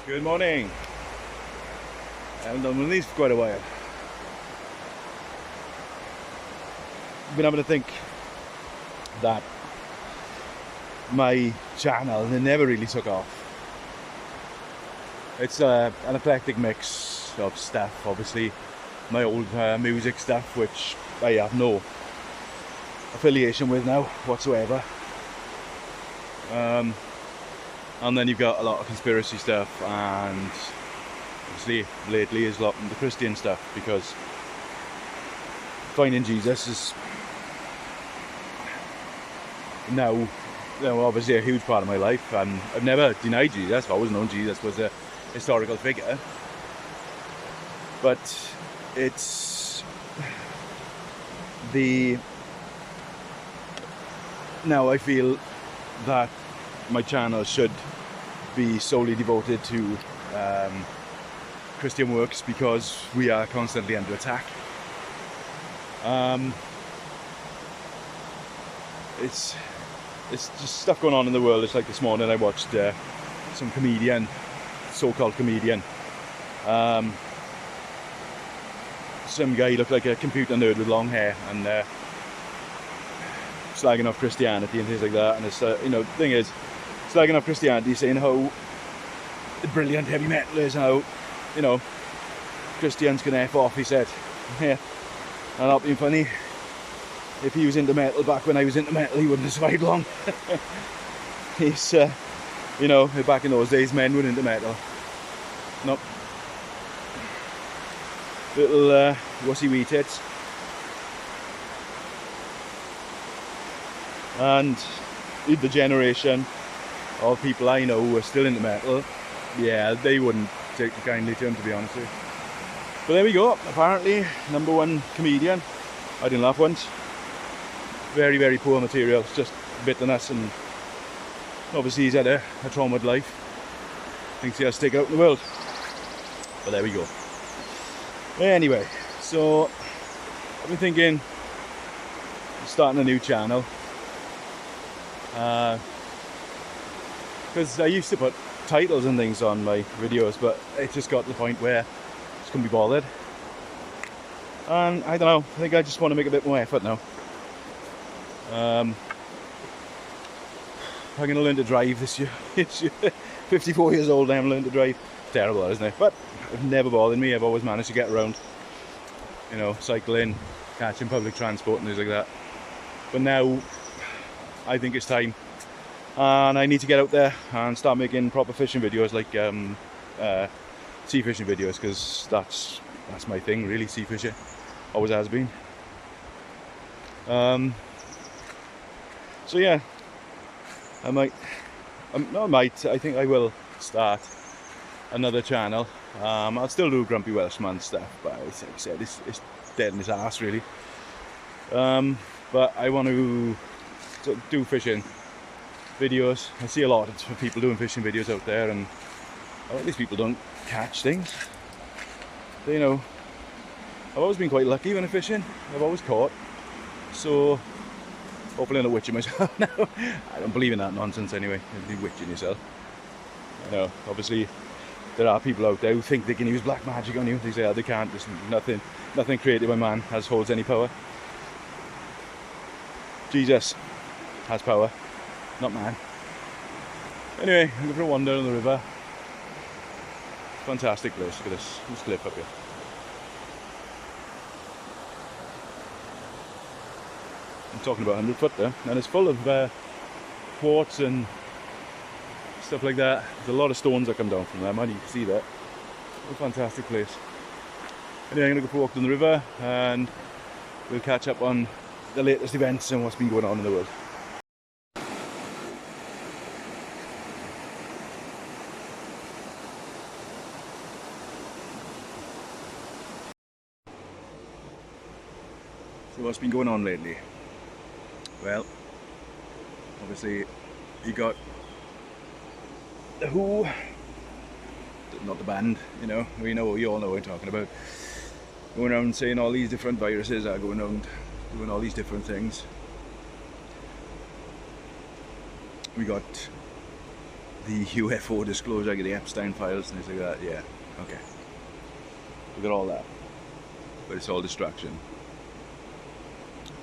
Good morning. I haven't done one of these for quite a while. I've been able to think that my channel never really took off. It's an eclectic mix of stuff, obviously. My old music stuff, which I have no affiliation with now whatsoever. And then you've got a lot of conspiracy stuff, and obviously lately is a lot of the Christian stuff, because finding Jesus is now obviously a huge part of my life. I've never denied Jesus. I've always known Jesus was a historical figure, but it's now I feel that my channel should be solely devoted to Christian works, because we are constantly under attack. It's just stuff going on in the world. It's like this morning I watched some comedian, so-called comedian, some guy looked like a computer nerd with long hair, and slagging off Christianity and things like that. And it's the thing is, slagging off Christianity, saying how brilliant heavy metal is, how Christians can F off, he said. Yeah, and not being funny, if he was into metal back when I was into metal, he wouldn't have survived long. He's back in those days men were into metal. Nope. Little wussy wee tits. And the generation of people I know who are still into metal, yeah, they wouldn't take kindly to him, to be honest with you. But there we go. Apparently, #1 comedian. I didn't laugh once. Very, very poor material. Just bitterness, and obviously he's had a traumatized life. Thinks he has to stick out in the world. But there we go. Anyway, so I've been thinking of starting a new channel. Because I used to put titles and things on my videos, but it just got to the point where I just couldn't be bothered. And I don't know, I think I just want to make a bit more effort now. I'm going to learn to drive this year. 54 years old, I haven't learned to drive. Terrible, isn't it? But it's never bothered me. I've always managed to get around. Cycling, catching public transport and things like that. But now, I think it's time. And I need to get out there and start making proper fishing videos, like sea fishing videos, because that's my thing, really, sea fishing. Always has been. So yeah, I think I will start another channel. I'll still do Grumpy Welshman stuff, but like I said, it's dead in his ass, really. But I want to do fishing videos. I see a lot of people doing fishing videos out there, and these people don't catch things. I've always been quite lucky when I'm fishing. I've always caught. So hopefully I'm not witching myself now. I don't believe in that nonsense anyway. You're witching yourself. Obviously there are people out there who think they can use black magic on you. They say, they can't. There's nothing created by man holds any power. Jesus has power, not man. Anyway, I'm going for a wander on the river. Fantastic place. Look at this cliff up here. I'm talking about 100 foot there, and it's full of quartz and stuff like that. There's a lot of stones that come down from there, man. You can see that. A fantastic place. Anyway, I'm going to go for a walk down the river, and we'll catch up on the latest events and what's been going on in the world. So what's been going on lately? Well, obviously you got the Who, not the band, you all know what I'm talking about, going around saying all these different viruses are going around doing all these different things. We got the UFO disclosure, I get the Epstein files and things like that. Yeah, okay. We got all that, but it's all distraction.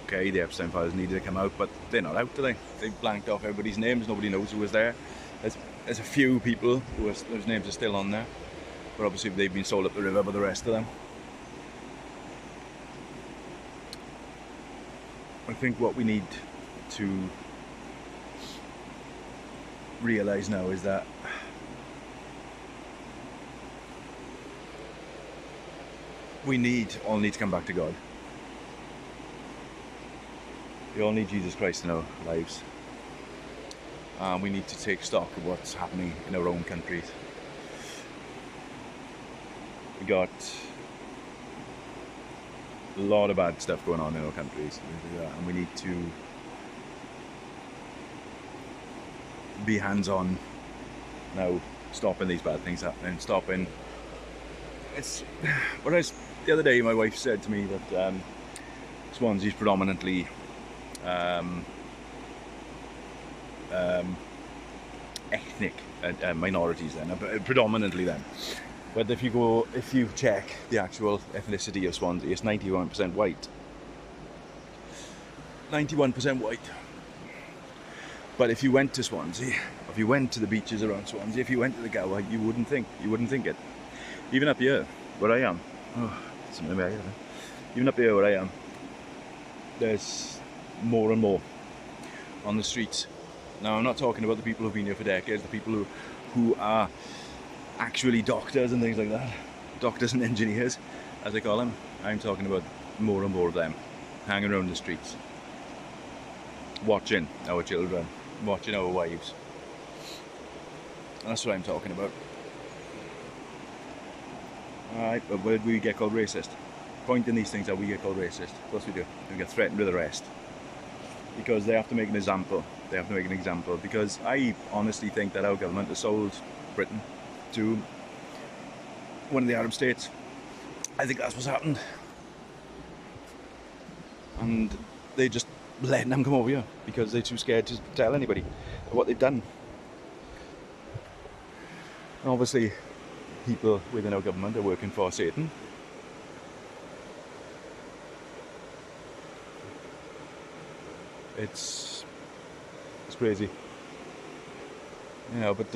Okay, the Epstein files needed to come out, but they're not out today. They blanked off everybody's names. Nobody knows who was there. There's a few people whose names are still on there, but obviously they've been sold up the river by the rest of them. I think what we need to realise now is that we all need to come back to God. We all need Jesus Christ in our lives. We need to take stock of what's happening in our own countries. We got a lot of bad stuff going on in our countries, and we need to be hands-on now, stopping these bad things happening, stopping. The other day my wife said to me that Swansea's predominantly ethnic minorities, then predominantly them. But if you check the actual ethnicity of Swansea, it's 91% white. 91% white. But if you went to Swansea, if you went to the beaches around Swansea, if you went to the Gower, you wouldn't think it. Even up here, where I am, even up here where I am, there's more and more on the streets. Now, I'm not talking about the people who've been here for decades, the people who are actually doctors and things like that, doctors and engineers, as they call them. I'm talking about more and more of them hanging around the streets, watching our children, watching our wives. That's what I'm talking about. Alright, but where do we get called racist? Pointing these things out, we get called racist. Of course we do. We get threatened with arrest. Because they have to make an example. Because I honestly think that our government has sold Britain to one of the Arab states. I think that's what's happened. And they just letting them come over here because they're too scared to tell anybody what they've done. And obviously, people within our government are working for Satan. It's crazy, you know. But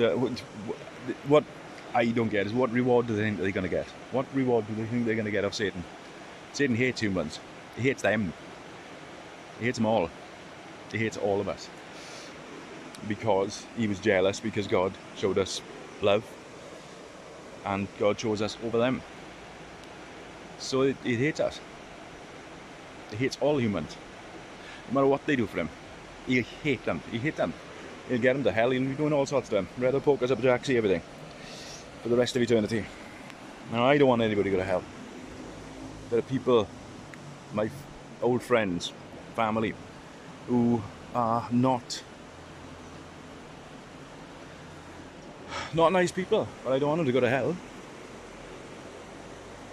what I don't get is, what reward do they think they're going to get? What reward do they think they're going to get off Satan? Satan hates humans. He hates them. He hates them all. He hates all of us. Because he was jealous because God showed us love. And God chose us over them. So he hates us. He hates all humans. No matter what they do for him. He'll hate them. He'll hate them. He'll get them to hell. He'll be doing all sorts to them. Red pokers up jacks, everything. For the rest of eternity. Now, I don't want anybody to go to hell. There are people, my old friends, family, who are not nice people, but I don't want them to go to hell.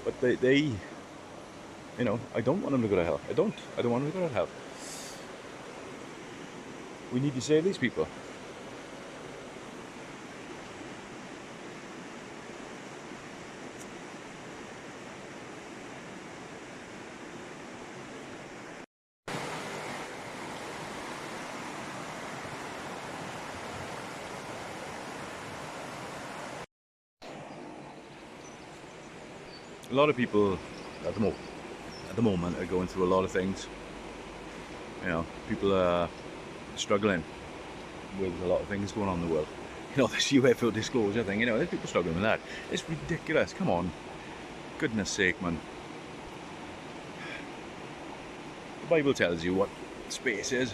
But they you know, I don't want them to go to hell. I don't want them to go to hell. We need to save these people. A lot of people at the moment are going through a lot of things. You know, people are struggling with a lot of things going on in the world. You know, this UFO disclosure thing, you know, there's people struggling with that. It's ridiculous. Come on. Goodness sake, man. The Bible tells you what space is.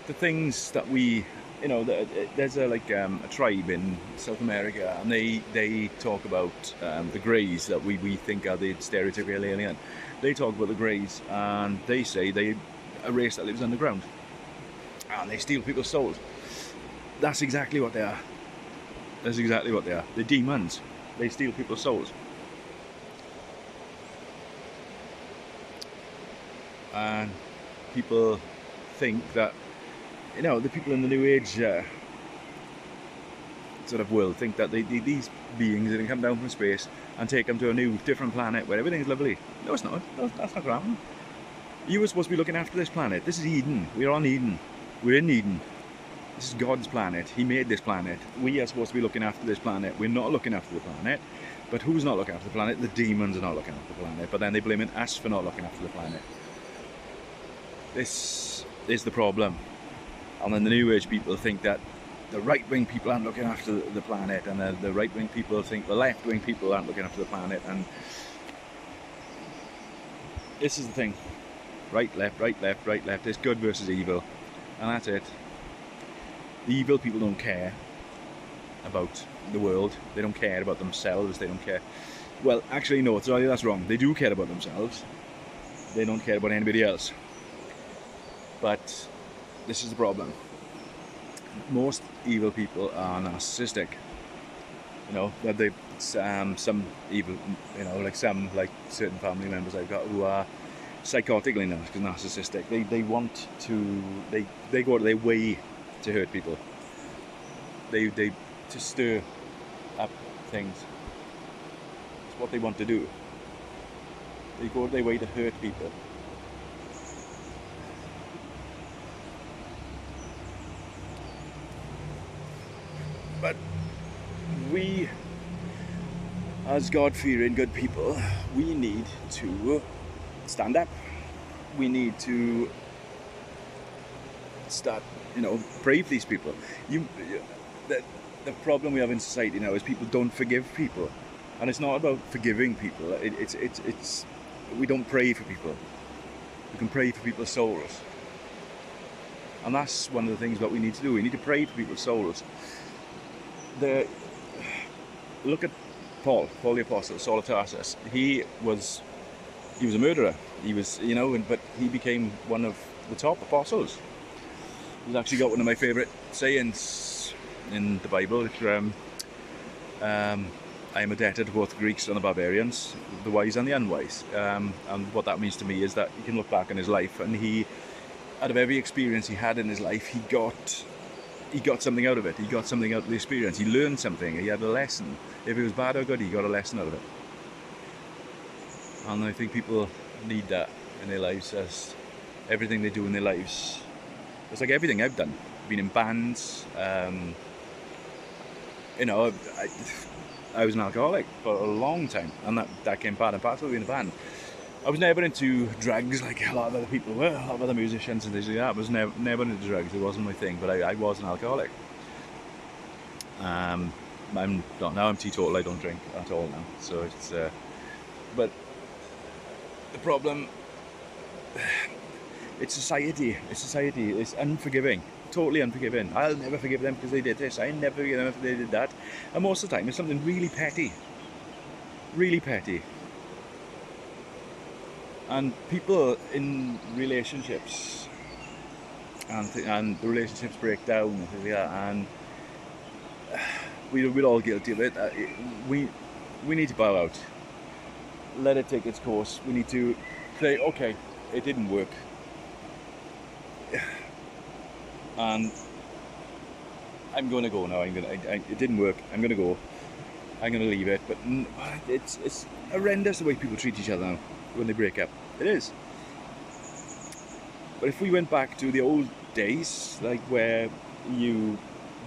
The things that we, you know, there's a tribe in South America, and they talk about the Greys that we think are the stereotypical alien. They talk about the Greys, and they say they're a race that lives underground, and they steal people's souls. That's exactly what they are. That's exactly what they are. They're demons. They steal people's souls. And people think that, you know, the people in the New Age sort of world think that these beings are going to come down from space and take them to a new, different planet where everything's lovely. No, it's not. No, that's not going to happen. You were supposed to be looking after this planet. This is Eden. We're on Eden. We're in Eden. This is God's planet. He made this planet. We are supposed to be looking after this planet. We're not looking after the planet. But who's not looking after the planet? The demons are not looking after the planet. But then they blame us for not looking after the planet. This is the problem. And then the New Age people think that the right-wing people aren't looking after the planet, and the right-wing people think the left-wing people aren't looking after the planet. And this is the thing. Right, left, right, left, right, left. It's good versus evil. And that's it. The evil people don't care about the world. They don't care about themselves. They don't care. Well, actually, no, sorry, that's wrong. They do care about themselves. They don't care about anybody else. But this is the problem. Most evil people are narcissistic. You know, that they some evil, you know, like certain family members I've got who are psychotically narcissistic. They want to. They go out of their way to hurt people. They to stir up things. It's what they want to do. They go out of their way to hurt people. But we, as God-fearing good people, we need to stand up. We need to start, you know, pray for these people. The problem we have in society now is people don't forgive people, and it's not about forgiving people. It's we don't pray for people. We can pray for people's souls, and that's one of the things that we need to do. We need to pray for people's souls. Look at Paul the Apostle, Saul of Tarsus. He was a murderer. He was, you know, but he became one of the top apostles. He's actually got one of my favourite sayings in the Bible. I am a debtor to both Greeks and the barbarians, the wise and the unwise. And what that means to me is that he can look back on his life, and he, out of every experience he had in his life, he got something out of it. He got something out of the experience. He learned something. He had a lesson. If it was bad or good, he got a lesson out of it. And I think people need that in their lives, as everything they do in their lives. It's like everything I've done. Been in bands. You know, I was an alcoholic for a long time, and that came part and parcel of being in a band. I was never into drugs like a lot of other people were, a lot of other musicians and things like that. I was never into drugs. It wasn't my thing, but I was an alcoholic. I'm not now. I'm teetotal. I don't drink at all now. So it's, but the problem, it's society. It's unforgiving. Totally unforgiving. I'll never forgive them because they did this. I never forgive them if they did that. And most of the time, it's something really petty. Really petty. And people in relationships, and the relationships break down and things like that, and we're all guilty of it. We need to bow out. Let it take its course. We need to say, okay, it didn't work. And I'm going to go now. It didn't work. I'm going to go. I'm going to leave it. But it's horrendous the way people treat each other now when they break up. It is. But if we went back to the old days, like where you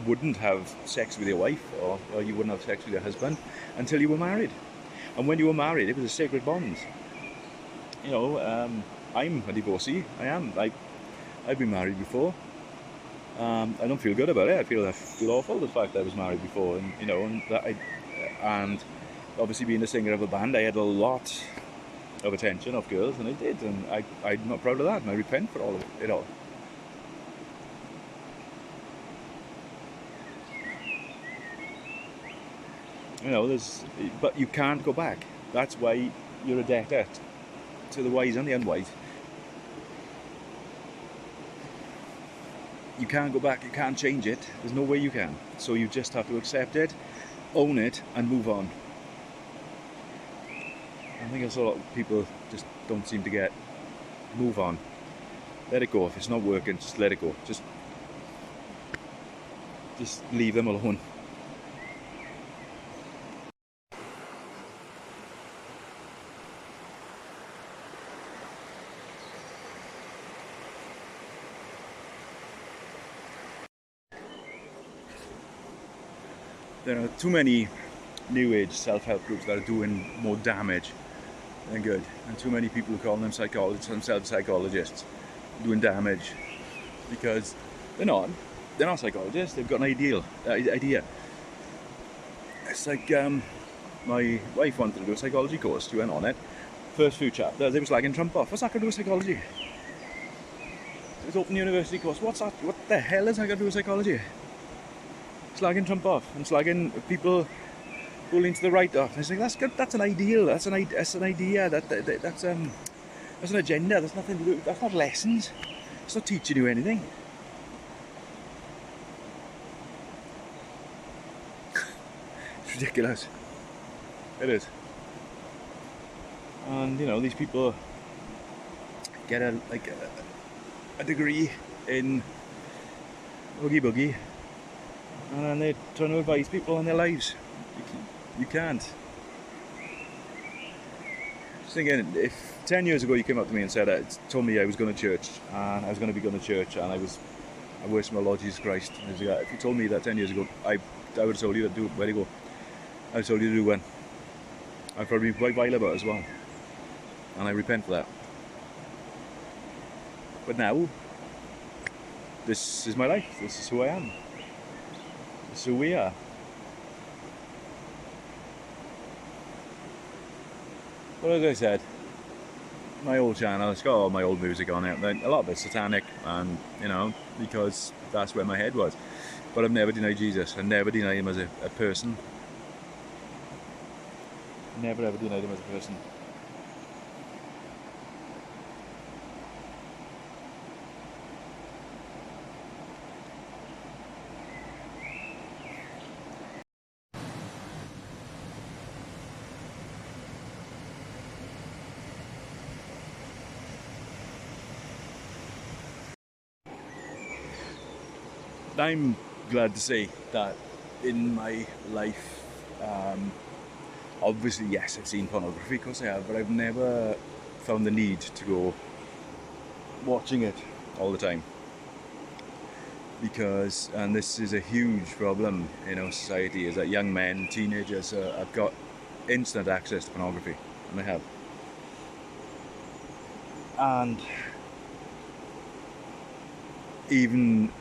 wouldn't have sex with your wife, or you wouldn't have sex with your husband until you were married. And when you were married, it was a sacred bond. You know, I'm a divorcee. I am. I've been married before. I don't feel good about it. I feel awful the fact that I was married before, and you know, and obviously being a singer of a band, I had a lot of attention of girls, and I did, and I'm not proud of that, and I repent for all of it all. You know, but you can't go back. That's why you're a debtor to the wise and the unwise. You can't go back, you can't change it, there's no way you can. So you just have to accept it, own it, and move on. I think that's a lot of people just don't seem to get. Move on. let it go. If it's not working, just let it go. Just leave them alone. There are too many new age self-help groups that are doing more damage than good, and too many people who call themselves psychologists doing damage, because they're not psychologists. They've got an idea. It's like my wife wanted to do a psychology course. She went on it. First few chapters, it was slagging Trump off. What's that got to do with psychology? It's open university course. What's that? What the hell is that got to do with psychology? Slagging Trump off and slagging people who lean to the right off. And it's like, that's good. That's an ideal. That's an idea. That's an agenda. That's nothing to do. That's not lessons. It's not teaching you anything. It's ridiculous. It is. And you know, these people get a degree in oogie boogie, and then they're trying to advise people on their lives. You can't. Just thinking, if 10 years ago you came up to me and told me I was going to church, and I was going to be going to church, and I worship my Lord Jesus Christ. If you told me that 10 years ago, I would have told you to do where to go. I would have told you to do when. I'd probably be quite vile about it as well, and I repent for that. But now, this is my life. This is who I am. This is who we are. But as I said, my old channel, it's got all my old music on it. A lot of it's satanic, and you know, because that's where my head was. But I've never denied Jesus. I never denied him as a person. Never ever denied him as a person. I'm glad to say that in my life, obviously yes, I've seen pornography, of course I have, but I've never found the need to go watching it all the time. Because, and this is a huge problem in our society, is that young men, teenagers have got instant access to pornography, and they have. And even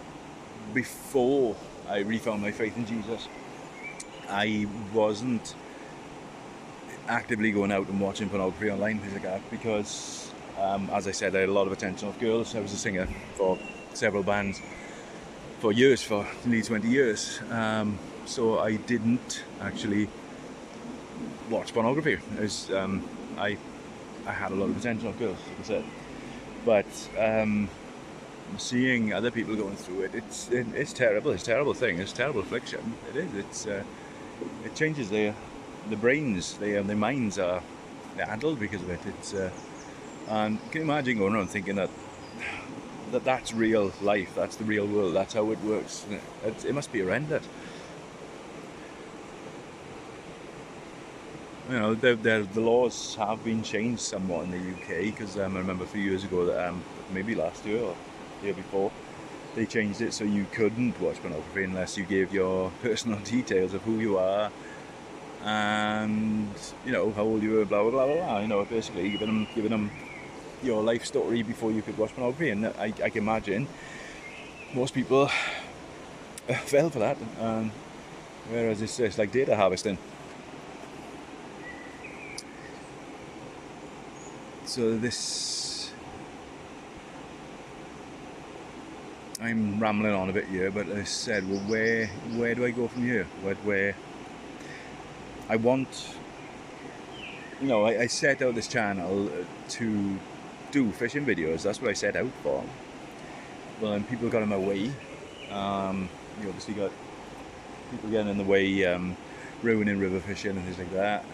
before I refound my faith in Jesus, I wasn't actively going out and watching pornography online, things like that, because as I said, I had a lot of attention of girls. I was a singer for several bands for years, for nearly 20 years, so I didn't actually watch pornography. I had a lot of attention of girls, like I said, but seeing other people going through it, it's terrible. It's a terrible thing. It's a terrible affliction. It is. It changes their brains. Their minds are addled because of it. And can you imagine going around thinking that's real life? That's the real world. That's how it works. It must be horrendous. You know, the laws have been changed somewhat in the UK, because I remember a few years ago that maybe last year or the year before, they changed it so you couldn't watch pornography unless you gave your personal details of who you are and, you know, how old you were, blah blah blah blah. You know, basically giving them your life story before you could watch pornography. And I can imagine most people fell for that. Whereas it's like data harvesting. So I'm rambling on a bit here, but I said, well, where do I go from here? Where I want, you know, I set out this channel to do fishing videos. That's what I set out for. Well, then people got in my way. You obviously got people getting in the way, ruining river fishing and things like that.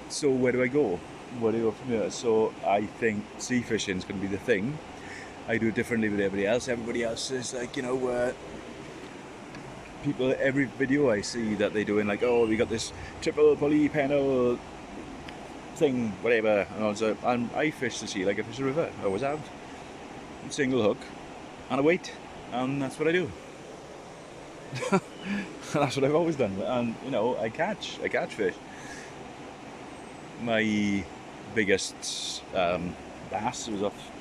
So where do I go? where do you go from here? So I think sea fishing is going to be the thing. I do it differently with everybody else. Everybody else is like, you know, people, every video I see that they're doing, like, oh, we got this triple pulley panel thing, whatever, and also, and I fish the sea like I fish a river. I always have. Single hook and a weight, and that's what I do. That's what I've always done, and you know, I catch fish. My biggest bass was off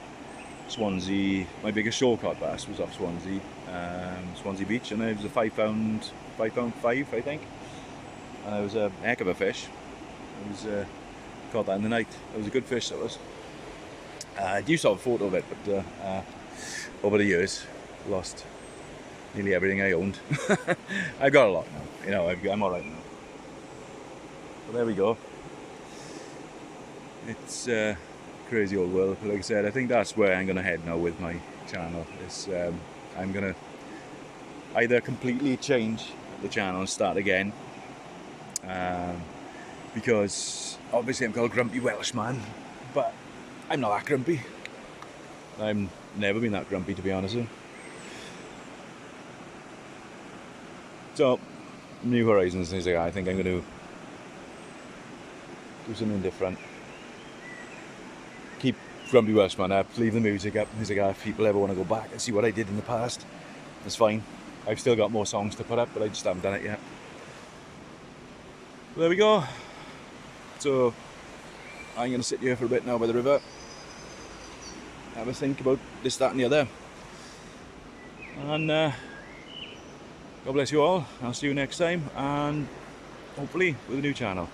Swansea. My biggest shore caught bass was off Swansea, Swansea Beach, and it was a 5 pound, 5 I think. And it was a heck of a fish. It was caught that in the night. It was a good fish. That was. I do have a photo of it, but over the years, lost nearly everything I owned. I've got a lot now. You know, I'm all right now. But there we go. It's crazy old world. Like I said, I think that's where I'm gonna head now with my channel. Is I'm gonna either completely change the channel and start again, because obviously I'm called Grumpy Welshman, but I'm not that grumpy. I've never been that grumpy, to be honest with you. So, New Horizons, things like that. I think I'm going to do something different. Keep Grumpy Welshman up, leave the music up, things like that. If people ever want to go back and see what I did in the past, that's fine. I've still got more songs to put up, but I just haven't done it yet. Well, there we go. So, I'm going to sit here for a bit now by the river. Have a think about this, that and the other. And God bless you all. I'll see you next time, and hopefully with a new channel.